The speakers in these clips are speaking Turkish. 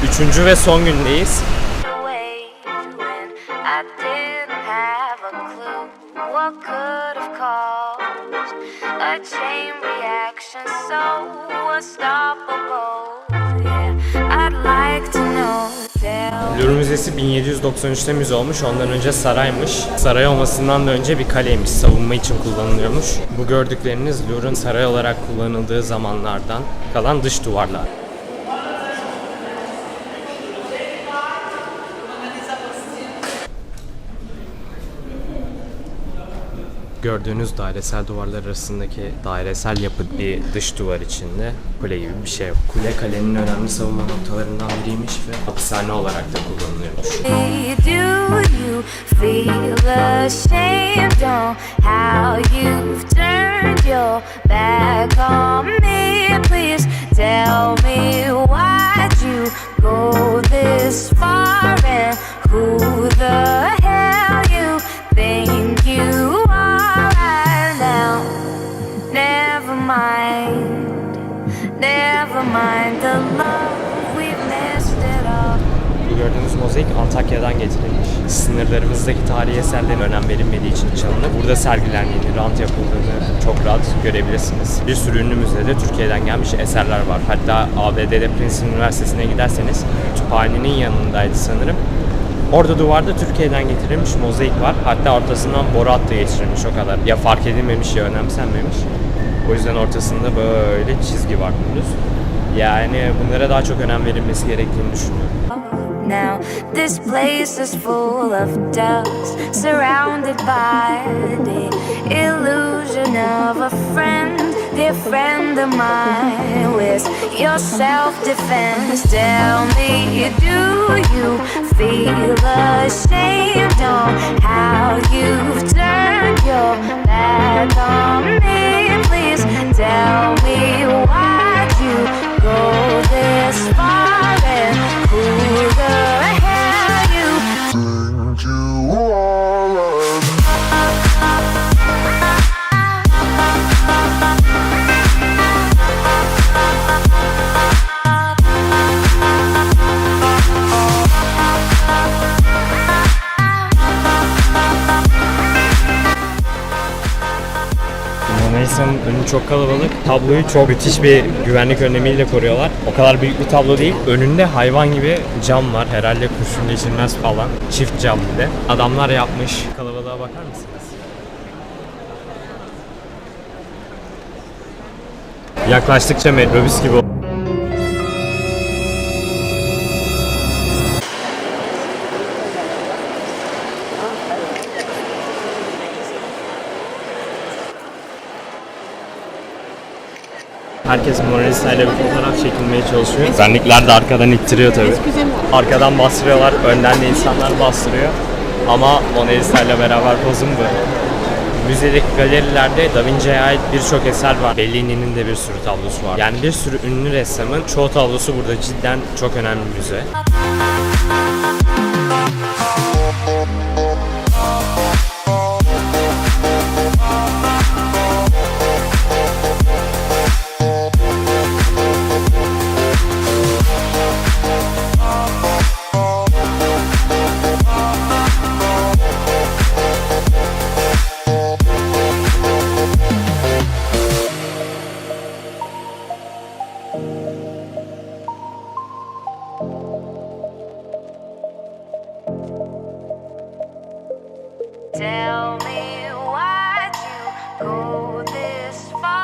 Üçüncü ve son gündeyiz. Louvre Müzesi 1793'te müze olmuş, ondan önce saraymış. Saray olmasından da önce bir kaleymiş, savunma için kullanılıyormuş. Bu gördükleriniz Louvre'un saray olarak kullanıldığı zamanlardan kalan dış duvarlar. Gördüğünüz dairesel duvarlar arasındaki dairesel yapı bir dış duvar içinde kule gibi bir şey yok. Kule kalenin önemli savunma noktalarından biriymiş ve hapishane olarak da kullanılıyormuş. Bu gördüğünüz mozaik Antakya'dan getirilmiş. Sınırlarımızdaki tarihi eserlerin önem verilmediği için çalınır. Burada sergilendiğini, rant yapıldığını çok rahat görebilirsiniz. Bir sürü ünlü müzede Türkiye'den gelmiş eserler var. Hatta ABD'de Princeton Üniversitesi'ne giderseniz kütüphanenin yanındaydı sanırım. Orada duvarda Türkiye'den getirilmiş mozaik var. Hatta ortasından boru hattı geçirilmiş, o kadar. Ya fark edilmemiş ya önemsenmemiş. O yüzden ortasında böyle çizgi var dümdüz. Yani bunlara daha çok önem verilmesi gerektiğini düşünüyorum. Now this place is full of dust, surrounded by the illusion of a friend, dear friend of mine. Where's your self-defense? Tell me, do you feel ashamed on how you've turned your back on me? Please tell me why'd you go this far and who the hell you think you are? Mona Lisa'nın önü çok kalabalık. Tabloyu çok müthiş bir güvenlik önlemiyle koruyorlar. O kadar büyük bir tablo değil. Önünde hayvan gibi cam var. Herhalde kurşun geçirmez falan. Çift cam bir de. Adamlar yapmış. Kalabalığa bakar mısınız? Yaklaştıkça metrobüs gibi oldu. Herkes Mona Lisa ile bir fotoğraf çekilmeye çalışıyor. Güvenlikler de arkadan ittiriyor tabii. Arkadan bastırıyorlar, önden de insanlar bastırıyor. Ama Mona Lisa ile beraber pozum bu. Müzedeki galerilerde Da Vinci'ye ait birçok eser var. Bellini'nin de bir sürü tablosu var. Yani bir sürü ünlü ressamın çoğu tablosu burada, cidden çok önemli bir müze.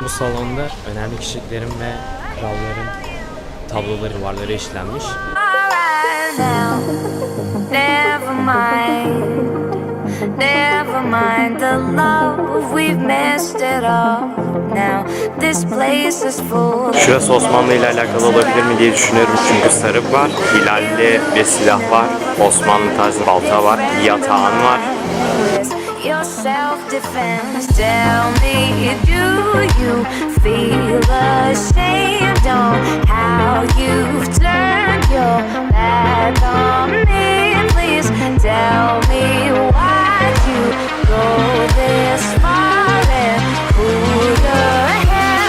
Bu salonda önemli kişiliklerin ve kralların tabloları, duvarlara işlenmiş. Şurası Osmanlı ile alakalı olabilir mi diye düşünüyorum, çünkü sarık var, hilalli bir silah var, Osmanlı tarzı balta var, yatağın var. Your self-defense, tell me, do you feel ashamed on how you've turned your back on me? Please tell me why'd you go this far and who the hell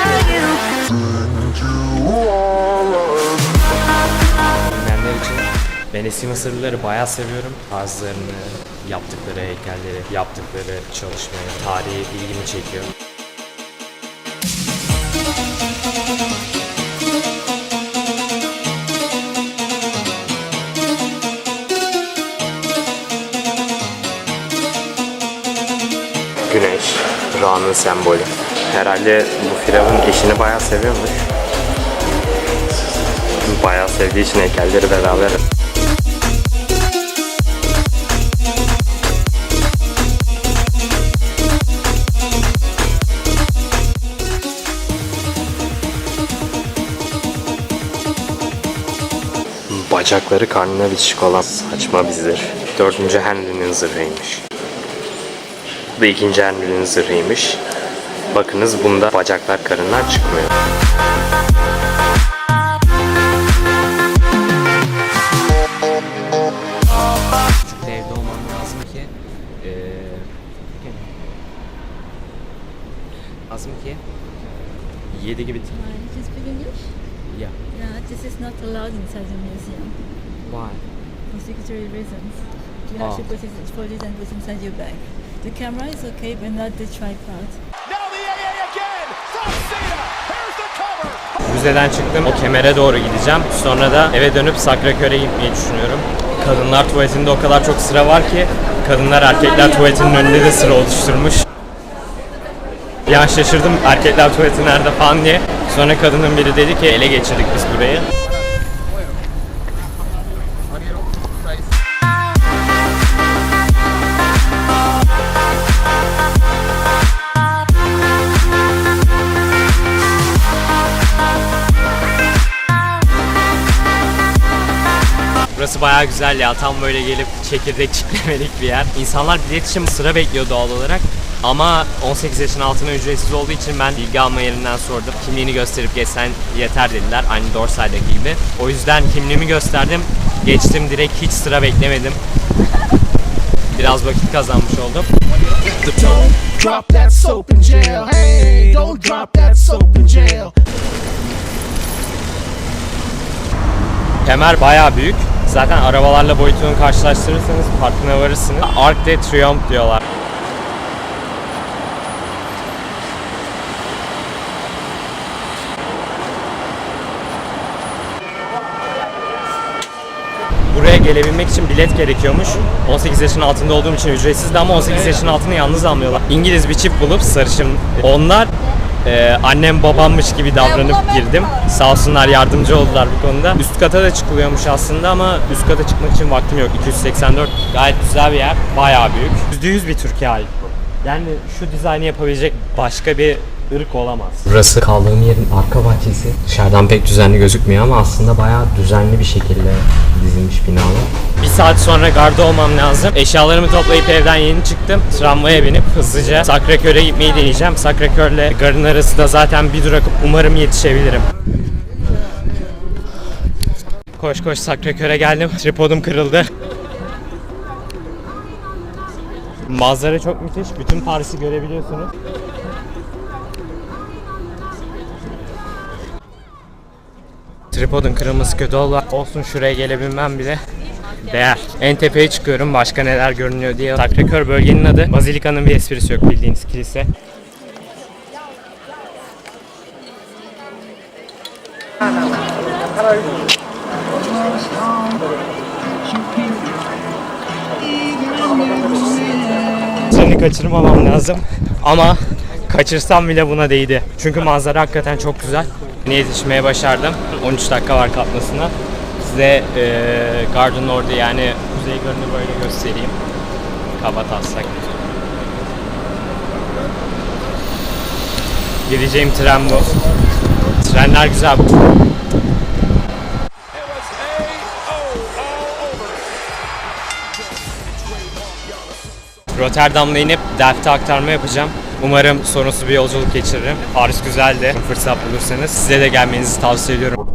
Eski Mısırlıları bayağı seviyorum. Tarzlarını, yaptıkları heykelleri, yaptıkları çalışmayı, tarihi ilgimi çekiyor. Güneş, Ra'nın sembolü. Herhalde bu firavun eşini bayağı seviyormuş. Bayağı sevdiği için heykelleri beraber. Bacakları karnına bitişik olan saçma bir zırh. 4. Henry'nin zırhıymış. Bu da 2. Henry'nin zırhıymış. Bakınız bunda bacaklar karından çıkmıyor. Küçük evde olmam lazım ki lazım ki 7 gibi. You speak English? Yeah. Yeah, this is not allowed inside the museum Why? for security reasons. You Oh. have to put it and put inside your bag. The camera is okay, but not the tripod. Now the AA again. Sauceda. Here's the cover. Müzeden çıktım. O kemere doğru gideceğim. Sonra da eve dönüp Sacré-Cœur'e gitmeyi düşünüyorum. Kadınlar tuvaletinde o kadar çok sıra var ki kadınlar erkekler tuvaletinin önünde de sıra oluşturmuş. Bir an şaşırdım erkekler tuvaleti nerede falan diye. Sonra kadının biri dedi ki ele geçirdik biz burayı. Burası bayağı güzel ya. Tam böyle gelip çekirdek çitlemelik bir yer. İnsanlar bilet için sıra bekliyor doğal olarak. Ama 18 yaşın altına ücretsiz olduğu için ben bilgi alma yerinden sordum. Kimliğini gösterip geçsen yeter dediler. Aynı Dorsay'daki gibi. O yüzden kimliğimi gösterdim. Geçtim direkt, hiç sıra beklemedim. Biraz vakit kazanmış oldum. Don't drop that soap in jail. Hey, don't drop that soap in jail. Kemer bayağı büyük. Zaten arabalarla boyutunu karşılaştırırsanız farkına varırsınız. Arc de Triomphe diyorlar. Buraya gelebilmek için bilet gerekiyormuş. 18 yaşın altında olduğum için ücretsizdi ama 18 yaşın altını yalnız almıyorlar. İngiliz bir çift bulup sarışın. Onlar annem babammış gibi davranıp girdim. Sağ olsunlar yardımcı oldular bu konuda. Üst kata da çıkılıyormuş aslında ama üst kata çıkmak için vaktim yok. 284 gayet güzel bir yer. Bayağı büyük. %100 bir Türkiye ait bu. Yani şu dizaynı yapabilecek başka bir ırk olamaz. Burası kaldığım yerin arka bahçesi. Dışarıdan pek düzenli gözükmüyor ama aslında bayağı düzenli bir şekilde dizilmiş binalar. Bir saat sonra garda olmam lazım. Eşyalarımı toplayıp evden yeni çıktım. Tramvaya binip hızlıca Sacré-Cœur'e gitmeyi deneyeceğim. Sacré-Cœur'le garın arası da zaten bir durak, umarım yetişebilirim. Koş koş Sacré-Cœur'e geldim. Tripodum kırıldı. Manzara çok müthiş. Bütün Paris'i görebiliyorsunuz. Tripodun kırılması kötü oldu. Olsun, şuraya gelebilmem bile değer. En tepeye çıkıyorum başka neler görünüyor diye. Sacré-Cœur bölgenin adı. Bazilika'nın bir esprisi yok, bildiğiniz kilise. Seni kaçırmamam lazım ama kaçırsam bile buna değdi. Çünkü manzara hakikaten çok güzel. Yetişmeye başardım. 13 dakika var kalkmasına. Size Garden orada, yani kuzey görünü böyle göstereyim. Kabataslak. Gideceğim tren bu. Trenler güzel. Rotterdam'da inip Delft'e aktarma yapacağım. Umarım sorunsuz bir yolculuk geçiririm. Paris güzeldi. Fırsat bulursanız size de gelmenizi tavsiye ediyorum.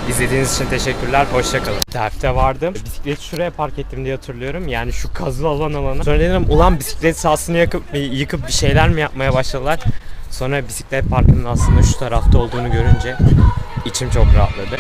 İzlediğiniz için teşekkürler. Hoşçakalın. Delft'e vardım. Bisikleti şuraya park ettim diye hatırlıyorum. Yani şu kazı alana. Sonra dedim ulan bisiklet sahasını yıkıp bir şeyler mi yapmaya başladılar. Sonra bisiklet parkının aslında şu tarafta olduğunu görünce içim çok rahatladı.